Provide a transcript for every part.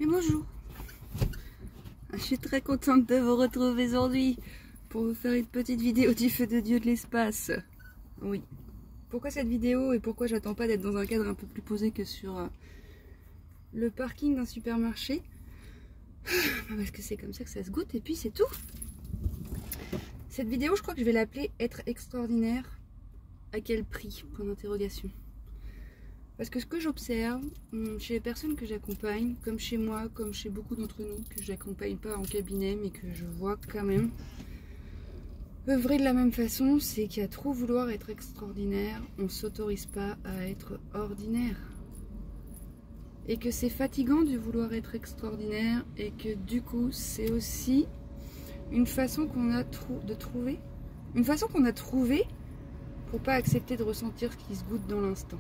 Et bonjour. Je suis très contente de vous retrouver aujourd'hui pour vous faire une petite vidéo du feu de Dieu de l'espace. Oui. Pourquoi cette vidéo et pourquoi j'attends pas d'être dans un cadre un peu plus posé que sur le parking d'un supermarché? Parce que c'est comme ça que ça se goûte et puis c'est tout. Cette vidéo, je crois que je vais l'appeler Être extraordinaire. À quel prix? Point d'interrogation. Parce que ce que j'observe chez les personnes que j'accompagne, comme chez moi, comme chez beaucoup d'entre nous, que j'accompagne pas en cabinet, mais que je vois quand même œuvrer de la même façon, c'est qu'à trop vouloir être extraordinaire, on ne s'autorise pas à être ordinaire. Et que c'est fatigant de vouloir être extraordinaire, et que du coup, c'est aussi une façon qu'on a trouvé pour pas accepter de ressentir ce qui se goûte dans l'instant.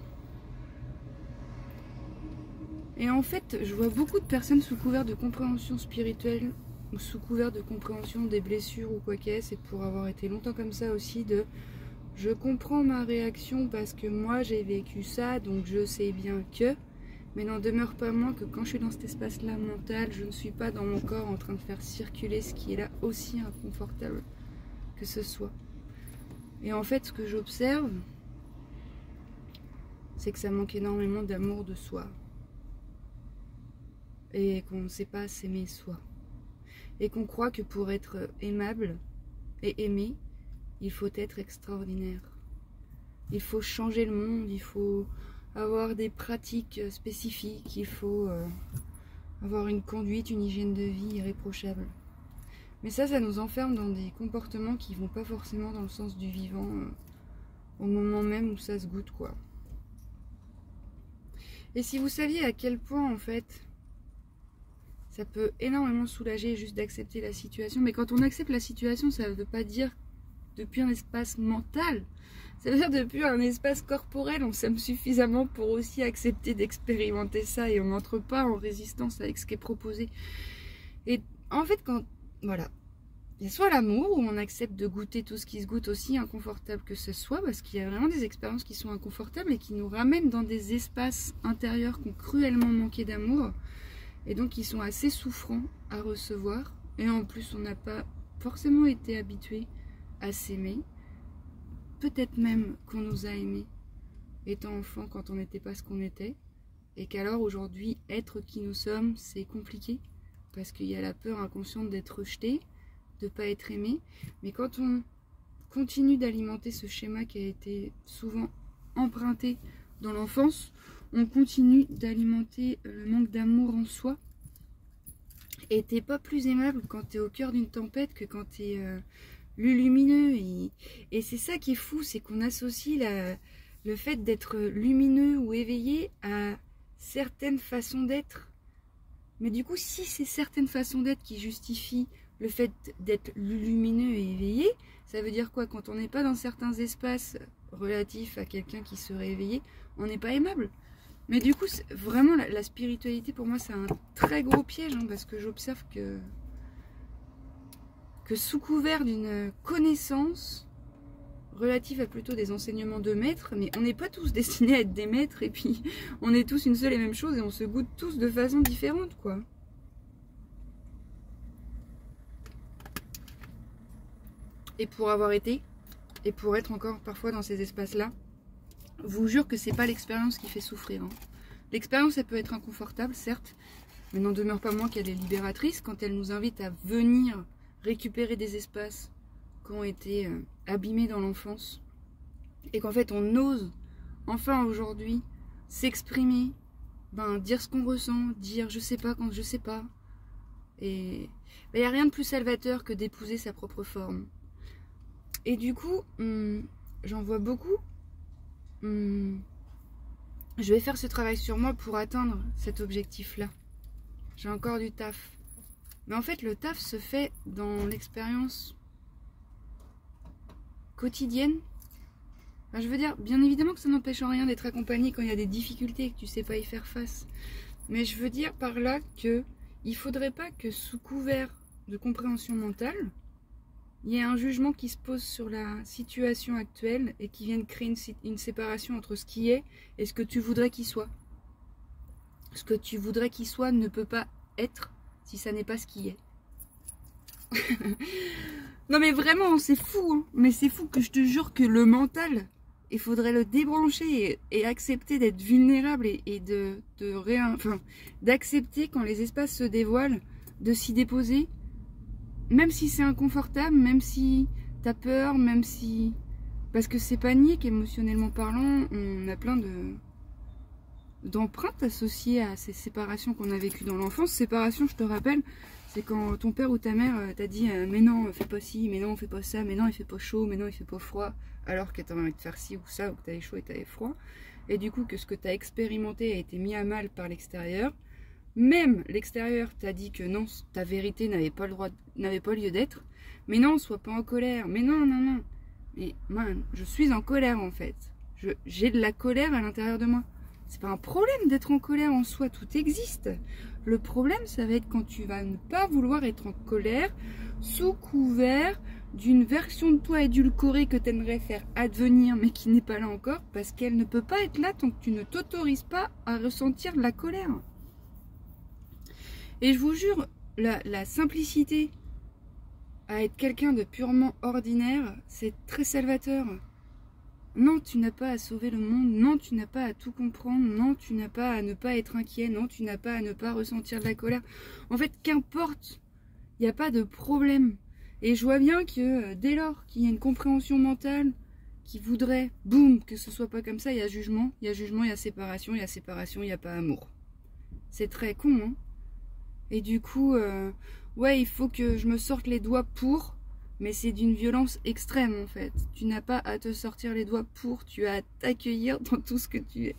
Et en fait, je vois beaucoup de personnes sous couvert de compréhension spirituelle ou sous couvert de compréhension des blessures ou quoi qu'est-ce, et pour avoir été longtemps comme ça aussi, de je comprends ma réaction parce que moi j'ai vécu ça, donc je sais bien que, mais n'en demeure pas moins que quand je suis dans cet espace-là mental, je ne suis pas dans mon corps en train de faire circuler ce qui est là, aussi inconfortable que ce soit. Et en fait, ce que j'observe, c'est que ça manque énormément d'amour de soi. Et qu'on ne sait pas s'aimer soi. Et qu'on croit que pour être aimable et aimé, il faut être extraordinaire. Il faut changer le monde, il faut avoir des pratiques spécifiques, il faut avoir une conduite, une hygiène de vie irréprochable. Mais ça nous enferme dans des comportements qui vont pas forcément dans le sens du vivant au moment même où ça se goûte, quoi. Et si vous saviez à quel point, en fait, ça peut énormément soulager juste d'accepter la situation. Mais quand on accepte la situation, ça ne veut pas dire depuis un espace mental. Ça veut dire depuis un espace corporel. On s'aime suffisamment pour aussi accepter d'expérimenter ça. Et on n'entre pas en résistance avec ce qui est proposé. Et en fait, voilà. Il y a soit l'amour, où on accepte de goûter tout ce qui se goûte, aussi inconfortable que ce soit, parce qu'il y a vraiment des expériences qui sont inconfortables et qui nous ramènent dans des espaces intérieurs qui ont cruellement manqué d'amour. Et donc ils sont assez souffrants à recevoir. Et en plus on n'a pas forcément été habitué à s'aimer. Peut-être même qu'on nous a aimés étant enfant quand on n'était pas ce qu'on était. Et qu'alors aujourd'hui être qui nous sommes c'est compliqué. Parce qu'il y a la peur inconsciente d'être rejeté, de ne pas être aimé. Mais quand on continue d'alimenter ce schéma qui a été souvent emprunté dans l'enfance, on continue d'alimenter le manque d'amour en soi. Et t'es pas plus aimable quand t'es au cœur d'une tempête que quand t'es lumineux. Et c'est ça qui est fou, c'est qu'on associe le fait d'être lumineux ou éveillé à certaines façons d'être. Mais du coup, si c'est certaines façons d'être qui justifient le fait d'être lumineux et éveillé, ça veut dire quoi? Quand on n'est pas dans certains espaces relatifs à quelqu'un qui serait éveillé, on n'est pas aimable. Mais du coup, vraiment, la spiritualité, pour moi, c'est un très gros piège, hein, parce que j'observe que sous couvert d'une connaissance relative à plutôt des enseignements de maîtres, mais on n'est pas tous destinés à être des maîtres, et puis on est tous une seule et même chose, et on se goûte tous de façon différente, quoi. Et pour avoir été, et pour être encore parfois dans ces espaces-là, je vous jure que c'est pas l'expérience qui fait souffrir. Hein. L'expérience, elle peut être inconfortable, certes, mais n'en demeure pas moins qu'elle est libératrice quand elle nous invite à venir récupérer des espaces qui ont été abîmés dans l'enfance. Et qu'en fait, on ose, enfin aujourd'hui, s'exprimer, dire ce qu'on ressent, dire je sais pas quand je sais pas. Et il n'y a rien de plus salvateur que d'épouser sa propre forme. Et du coup, j'en vois beaucoup. Je vais faire ce travail sur moi pour atteindre cet objectif-là. J'ai encore du taf. Mais en fait, le taf se fait dans l'expérience quotidienne. Enfin, je veux dire, bien évidemment que ça n'empêche en rien d'être accompagné quand il y a des difficultés et que tu sais pas y faire face. Mais je veux dire par là que il faudrait pas que sous couvert de compréhension mentale, il y a un jugement qui se pose sur la situation actuelle et qui vienne créer une séparation entre ce qui est et ce que tu voudrais qu'il soit. Ce que tu voudrais qu'il soit ne peut pas être si ça n'est pas ce qui est. Non mais vraiment, c'est fou, hein. Mais c'est fou que je te jure que le mental, il faudrait le débrancher et accepter d'être vulnérable et d'accepter quand les espaces se dévoilent, de s'y déposer, même si c'est inconfortable, même si t'as peur, même si... Parce que c'est panique, émotionnellement parlant, on a plein d'empreintes associées à ces séparations qu'on a vécues dans l'enfance. Séparation, je te rappelle, c'est quand ton père ou ta mère t'a dit mais non, fais pas ci, mais non, fais pas ça, mais non, il fait pas chaud, mais non, il fait pas froid, alors que t'avais envie de faire ci ou ça, ou que t'avais chaud et t'avais froid. Et du coup, que ce que t'as expérimenté a été mis à mal par l'extérieur. Même l'extérieur t'a dit que non, ta vérité n'avait pas lieu d'être. Mais non, sois pas en colère. Mais non, non, non. Mais man, je suis en colère en fait. J'ai de la colère à l'intérieur de moi. C'est pas un problème d'être en colère en soi, tout existe. Le problème, ça va être quand tu vas ne pas vouloir être en colère sous couvert d'une version de toi édulcorée que tu aimerais faire advenir mais qui n'est pas là encore parce qu'elle ne peut pas être là tant que tu ne t'autorises pas à ressentir de la colère. Et je vous jure, la simplicité à être quelqu'un de purement ordinaire, c'est très salvateur. Non, tu n'as pas à sauver le monde, non, tu n'as pas à tout comprendre, non, tu n'as pas à ne pas être inquiet, non, tu n'as pas à ne pas ressentir de la colère. En fait, qu'importe, il n'y a pas de problème. Et je vois bien que dès lors qu'il y a une compréhension mentale qui voudrait, boum, que ce soit pas comme ça, il y a jugement, il y a jugement, il y a séparation, il y a séparation, il n'y a pas amour. C'est très con, hein. Et du coup, ouais, il faut que je me sorte les doigts pour... Mais c'est d'une violence extrême en fait. Tu n'as pas à te sortir les doigts pour, tu as à t'accueillir dans tout ce que tu es.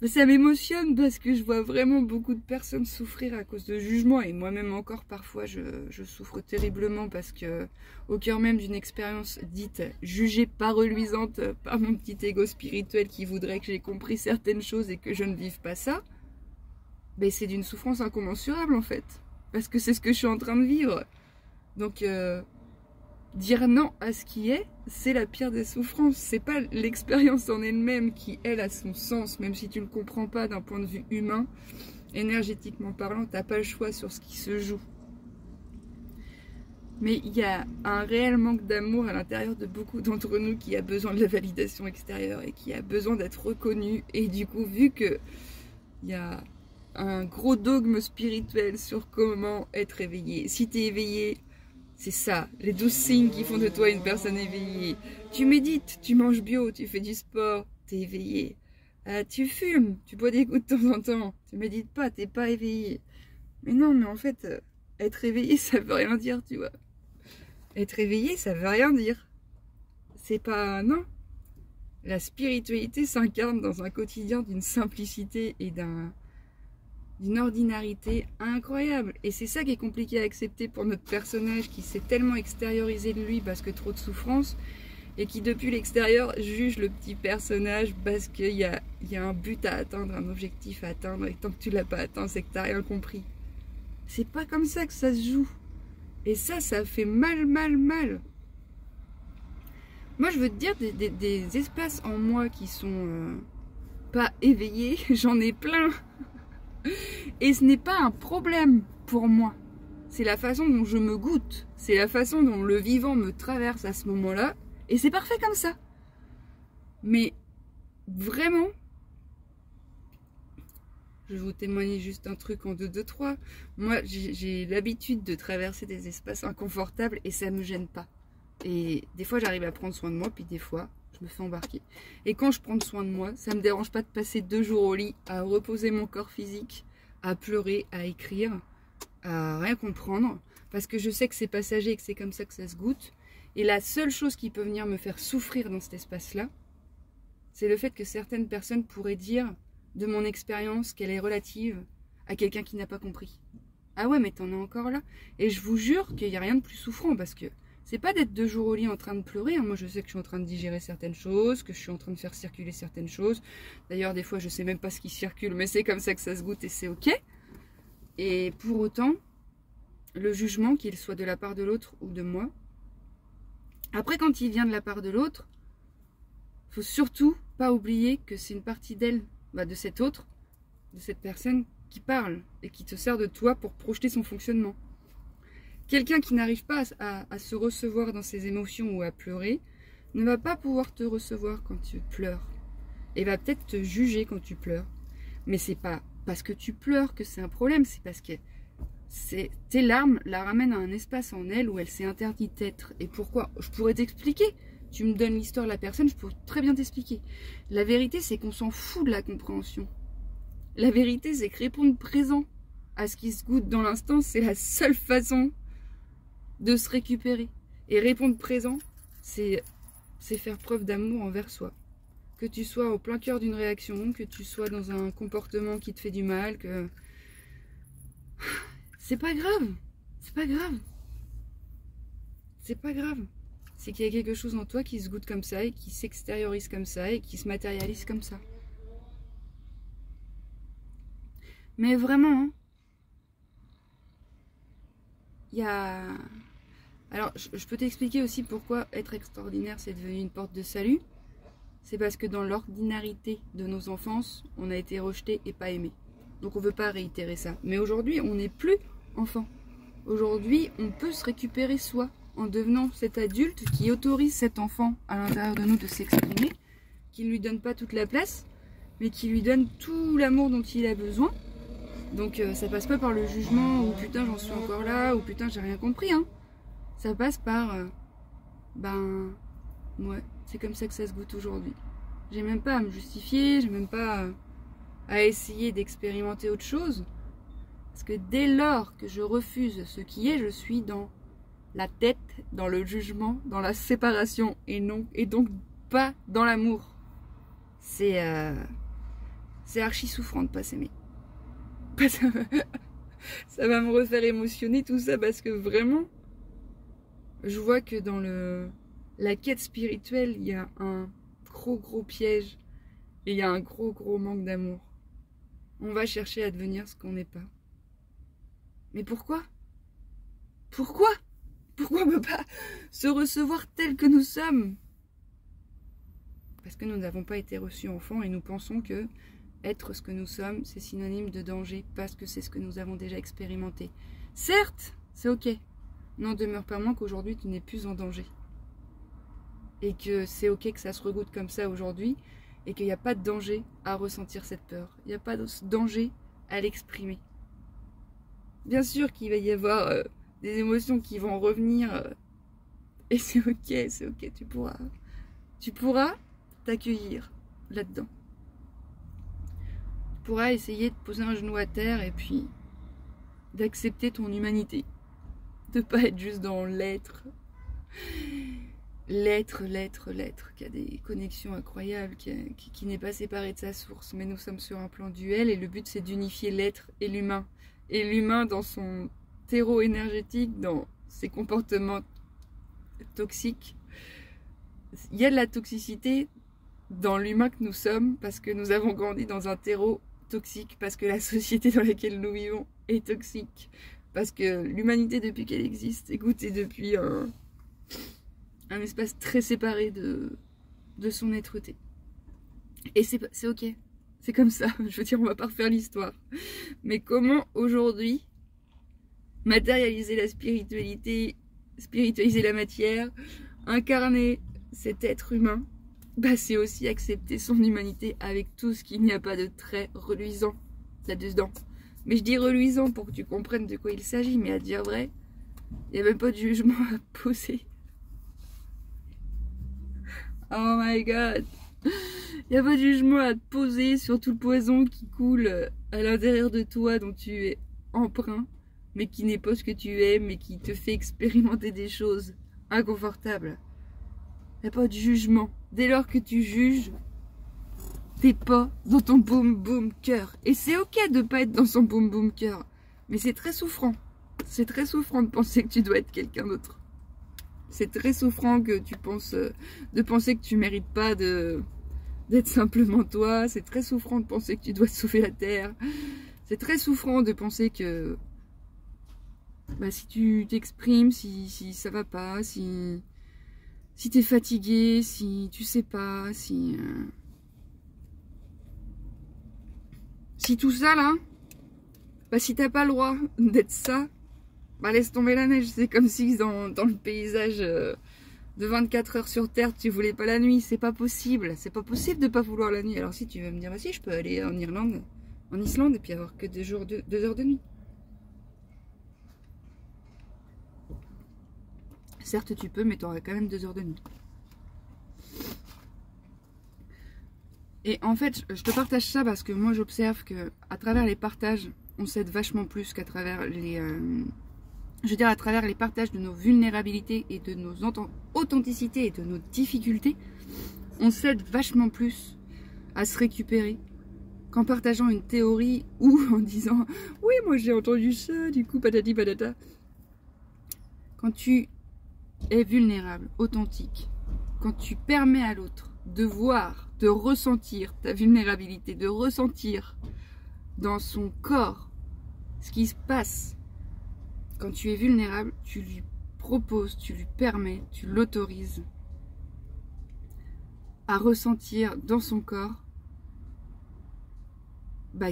Mais ça m'émotionne parce que je vois vraiment beaucoup de personnes souffrir à cause de jugements. Et moi-même encore parfois je souffre terriblement parce que au cœur même d'une expérience dite jugée pas reluisante par mon petit ego spirituel qui voudrait que j'ai compris certaines choses et que je ne vive pas ça. Mais c'est d'une souffrance incommensurable en fait. Parce que c'est ce que je suis en train de vivre. Donc, dire non à ce qui est, c'est la pire des souffrances. C'est pas l'expérience en elle-même qui, elle, a son sens, même si tu ne le comprends pas d'un point de vue humain. Énergétiquement parlant, t'as pas le choix sur ce qui se joue. Mais il y a un réel manque d'amour à l'intérieur de beaucoup d'entre nous qui a besoin de la validation extérieure et qui a besoin d'être reconnu. Et du coup, vu que il y a un gros dogme spirituel sur comment être éveillé. Si tu es éveillé, c'est ça, les 12 signes qui font de toi une personne éveillée. Tu médites, tu manges bio, tu fais du sport, tu es éveillé. Tu fumes, tu bois des coups de temps en temps, tu médites pas, t'es pas éveillé. Mais non, mais en fait, être éveillé, ça veut rien dire, tu vois. Être éveillé, ça veut rien dire. C'est pas... Non. La spiritualité s'incarne dans un quotidien d'une simplicité et d'une ordinarité incroyable. Et c'est ça qui est compliqué à accepter pour notre personnage qui s'est tellement extériorisé de lui parce que trop de souffrance et qui depuis l'extérieur juge le petit personnage parce qu'il y a un but à atteindre, un objectif à atteindre et tant que tu l'as pas atteint, c'est que tu n'as rien compris. C'est pas comme ça que ça se joue. Et ça fait mal, mal, mal. Moi je veux te dire des espaces en moi qui sont pas éveillés, j'en ai plein. Et ce n'est pas un problème pour moi. C'est la façon dont je me goûte. C'est la façon dont le vivant me traverse à ce moment-là. Et c'est parfait comme ça. Mais vraiment, je vais vous témoigner juste un truc en 2, 2, 3. Moi, j'ai l'habitude de traverser des espaces inconfortables et ça me gêne pas. Et des fois, j'arrive à prendre soin de moi, puis des fois, je me fais embarquer. Et quand je prends soin de moi, ça me dérange pas de passer 2 jours au lit à reposer mon corps physique, à pleurer, à écrire, à rien comprendre, parce que je sais que c'est passager et que c'est comme ça que ça se goûte. Et la seule chose qui peut venir me faire souffrir dans cet espace-là, c'est le fait que certaines personnes pourraient dire de mon expérience qu'elle est relative à quelqu'un qui n'a pas compris. Ah ouais, mais t'en es encore là? Et je vous jure qu'il n'y a rien de plus souffrant, parce que c'est pas d'être 2 jours au lit en train de pleurer. Moi, je sais que je suis en train de digérer certaines choses, que je suis en train de faire circuler certaines choses. D'ailleurs, des fois, je sais même pas ce qui circule, mais c'est comme ça que ça se goûte et c'est ok. Et pour autant, le jugement, qu'il soit de la part de l'autre ou de moi, après, quand il vient de la part de l'autre, faut surtout pas oublier que c'est une partie d'elle, de cet autre, de cette personne qui parle et qui te sert de toi pour projeter son fonctionnement. Quelqu'un qui n'arrive pas à se recevoir dans ses émotions ou à pleurer ne va pas pouvoir te recevoir quand tu pleures et va peut-être te juger quand tu pleures. Mais c'est pas parce que tu pleures que c'est un problème, c'est parce que tes larmes la ramènent à un espace en elle où elle s'est interdite d'être. Et pourquoi? Je pourrais t'expliquer. Tu me donnes l'histoire de la personne, je peux très bien t'expliquer. La vérité, c'est qu'on s'en fout de la compréhension. La vérité, c'est que répondre présent à ce qui se goûte dans l'instant, c'est la seule façon de se récupérer. Et répondre présent, c'est faire preuve d'amour envers soi. Que tu sois au plein cœur d'une réaction, que tu sois dans un comportement qui te fait du mal, que... C'est pas grave. C'est pas grave. C'est pas grave. C'est qu'il y a quelque chose en toi qui se goûte comme ça et qui s'extériorise comme ça et qui se matérialise comme ça. Mais vraiment, hein, il y a... Alors, je peux t'expliquer aussi pourquoi être extraordinaire, c'est devenu une porte de salut. C'est parce que dans l'ordinarité de nos enfances, on a été rejeté et pas aimé. Donc on ne veut pas réitérer ça. Mais aujourd'hui, on n'est plus enfant. Aujourd'hui, on peut se récupérer soi en devenant cet adulte qui autorise cet enfant à l'intérieur de nous de s'exprimer, qui ne lui donne pas toute la place, mais qui lui donne tout l'amour dont il a besoin. Donc ça passe pas par le jugement, ou putain j'en suis encore là, ou putain j'ai rien compris, hein. Ça passe par, ouais, c'est comme ça que ça se goûte aujourd'hui. J'ai même pas à me justifier, j'ai même pas à essayer d'expérimenter autre chose. Parce que dès lors que je refuse ce qui est, je suis dans la tête, dans le jugement, dans la séparation, et donc pas dans l'amour. C'est archi souffrant de pas s'aimer. Ça va me refaire émotionner tout ça, parce que vraiment, je vois que dans la quête spirituelle, il y a un gros piège et il y a un gros manque d'amour. On va chercher à devenir ce qu'on n'est pas. Mais pourquoi? Pourquoi on ne peut pas se recevoir tel que nous sommes? Parce que nous n'avons pas été reçus enfants et nous pensons que être ce que nous sommes, c'est synonyme de danger parce que c'est ce que nous avons déjà expérimenté. Certes, c'est ok. N'en demeure pas moins qu'aujourd'hui tu n'es plus en danger. Et que c'est ok que ça se regoute comme ça aujourd'hui et qu'il n'y a pas de danger à ressentir cette peur. Il n'y a pas de danger à l'exprimer. Bien sûr qu'il va y avoir des émotions qui vont revenir et c'est ok, tu pourras t'accueillir là-dedans. Tu pourras essayer de poser un genou à terre et puis d'accepter ton humanité. De pas être juste dans l'être, qui a des connexions incroyables, qui n'est pas séparé de sa source, mais nous sommes sur un plan duel et le but c'est d'unifier l'être et l'humain dans son terreau énergétique, dans ses comportements toxiques. Il y a de la toxicité dans l'humain que nous sommes parce que nous avons grandi dans un terreau toxique, parce que la société dans laquelle nous vivons est toxique. Parce que l'humanité, depuis qu'elle existe, écoute, est depuis un espace très séparé de son être-té. Et c'est ok. C'est comme ça. Je veux dire, on va pas refaire l'histoire. Mais comment aujourd'hui matérialiser la spiritualité, spiritualiser la matière, incarner cet être humain, c'est aussi accepter son humanité avec tout ce qu'il n'y a pas de très reluisant là-dedans. Mais je dis reluisant pour que tu comprennes de quoi il s'agit, mais à dire vrai, il n'y a même pas de jugement à poser. Oh my god! Il n'y a pas de jugement à te poser sur tout le poison qui coule à l'intérieur de toi, dont tu es empreint, mais qui n'est pas ce que tu es, mais qui te fait expérimenter des choses inconfortables. Il n'y a pas de jugement. Dès lors que tu juges, t'es pas dans ton boum boum cœur. Et c'est ok de pas être dans son boum boum cœur. Mais c'est très souffrant. C'est très souffrant de penser que tu dois être quelqu'un d'autre. C'est très souffrant que tu penses, de penser que tu mérites pas d'être simplement toi. C'est très souffrant de penser que tu dois sauver la terre. C'est très souffrant de penser que si tu t'exprimes, si ça va pas, si t'es fatigué, si tu sais pas, si Si tout ça là, bah si t'as pas le droit d'être ça, bah laisse tomber la neige. C'est comme si dans le paysage de 24 heures sur Terre, tu voulais pas la nuit. C'est pas possible. C'est pas possible de pas vouloir la nuit. Alors si tu veux me dire, bah si, je peux aller en Irlande, en Islande, et puis avoir que 2 heures de nuit. Certes, tu peux, mais tu auras quand même 2 heures de nuit. Et en fait, je te partage ça parce que moi, j'observe que à travers les partages, on s'aide vachement plus qu'à travers les... je veux dire, à travers les partages de nos vulnérabilités et de nos authenticités et de nos difficultés, on s'aide vachement plus à se récupérer qu'en partageant une théorie ou en disant « Oui, moi j'ai entendu ça, du coup, patati patata ». Quand tu es vulnérable, authentique, quand tu permets à l'autre de voir, de ressentir ta vulnérabilité, de ressentir dans son corps ce qui se passe, quand tu es vulnérable, tu lui proposes, tu lui permets, tu l'autorises à ressentir dans son corps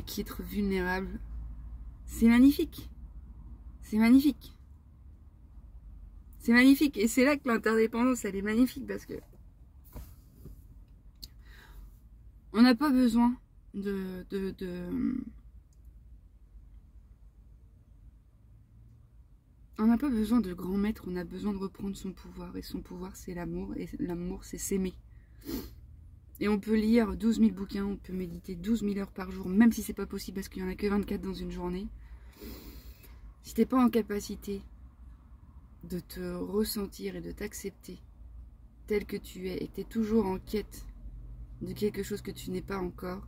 qu'être vulnérable, c'est magnifique. C'est magnifique. C'est magnifique. Et c'est là que l'interdépendance, elle est magnifique parce que on n'a pas besoin on n'a pas besoin de grand maître, on a besoin de reprendre son pouvoir. Et son pouvoir, c'est l'amour. Et l'amour, c'est s'aimer. Et on peut lire 12 000 bouquins, on peut méditer 12 000 heures par jour, même si c'est pas possible parce qu'il n'y en a que 24 dans une journée. Si t'es pas en capacité de te ressentir et de t'accepter tel que tu es, et que tu es toujours en quête de quelque chose que tu n'es pas encore,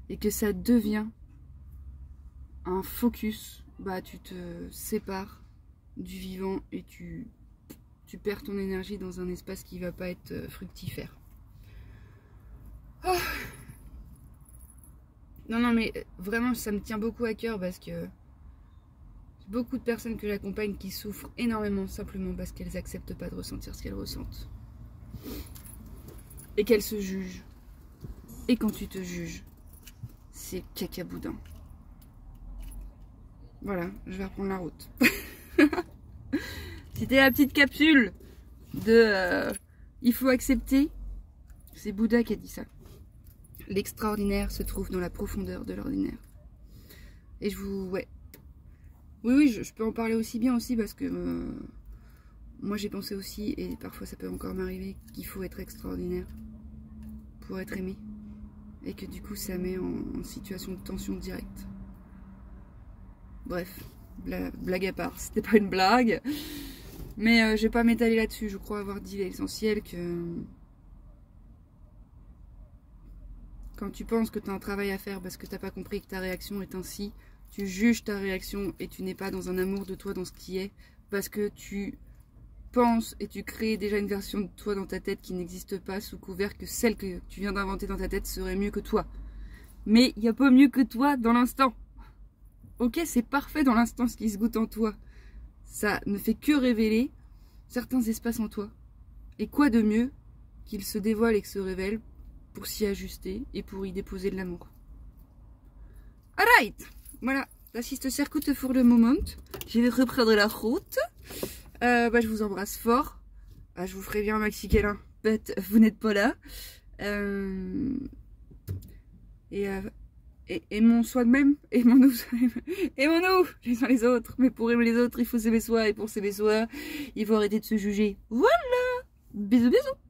et que ça devient un focus, tu te sépares du vivant et tu perds ton énergie dans un espace qui va pas être fructifère. Oh. Non, mais vraiment, ça me tient beaucoup à cœur parce que beaucoup de personnes que j'accompagne qui souffrent énormément simplement parce qu'elles n'acceptent pas de ressentir ce qu'elles ressentent. Et qu'elles se jugent. Et quand tu te juges, c'est caca boudin. Voilà, je vais reprendre la route. C'était la petite capsule de il faut accepter. C'est Bouddha qui a dit ça. L'extraordinaire se trouve dans la profondeur de l'ordinaire. Et oui, je peux en parler aussi bien aussi parce que moi j'ai pensé aussi, et parfois ça peut encore m'arriver, qu'il faut être extraordinaire pour être aimé. Et que du coup ça met en situation de tension directe. Bref, blague à part, c'était pas une blague. Mais je vais pas m'étaler là-dessus, je crois avoir dit l'essentiel que... Quand tu penses que tu as un travail à faire parce que tu n'as pas compris que ta réaction est ainsi, tu juges ta réaction et tu n'es pas dans un amour de toi dans ce qui est, parce que tu penses et tu crées déjà une version de toi dans ta tête qui n'existe pas sous couvert que celle que tu viens d'inventer dans ta tête serait mieux que toi. Mais il n'y a pas mieux que toi dans l'instant. Ok, c'est parfait dans l'instant ce qui se goûte en toi. Ça ne fait que révéler certains espaces en toi. Et quoi de mieux qu'il se dévoile et que se révèle pour s'y ajuster et pour y déposer de l'amour. Alright, voilà, l'assiste circuit for the moment. Je vais reprendre la route. Je vous embrasse fort. Je vous ferai bien un maxi câlin. Vous n'êtes pas là. Aimons soi de même. Aimons-nous les uns les autres. Mais pour aimer les autres, il faut s'aimer soi. Et pour s'aimer soi, il faut arrêter de se juger. Voilà. Bisous, bisous.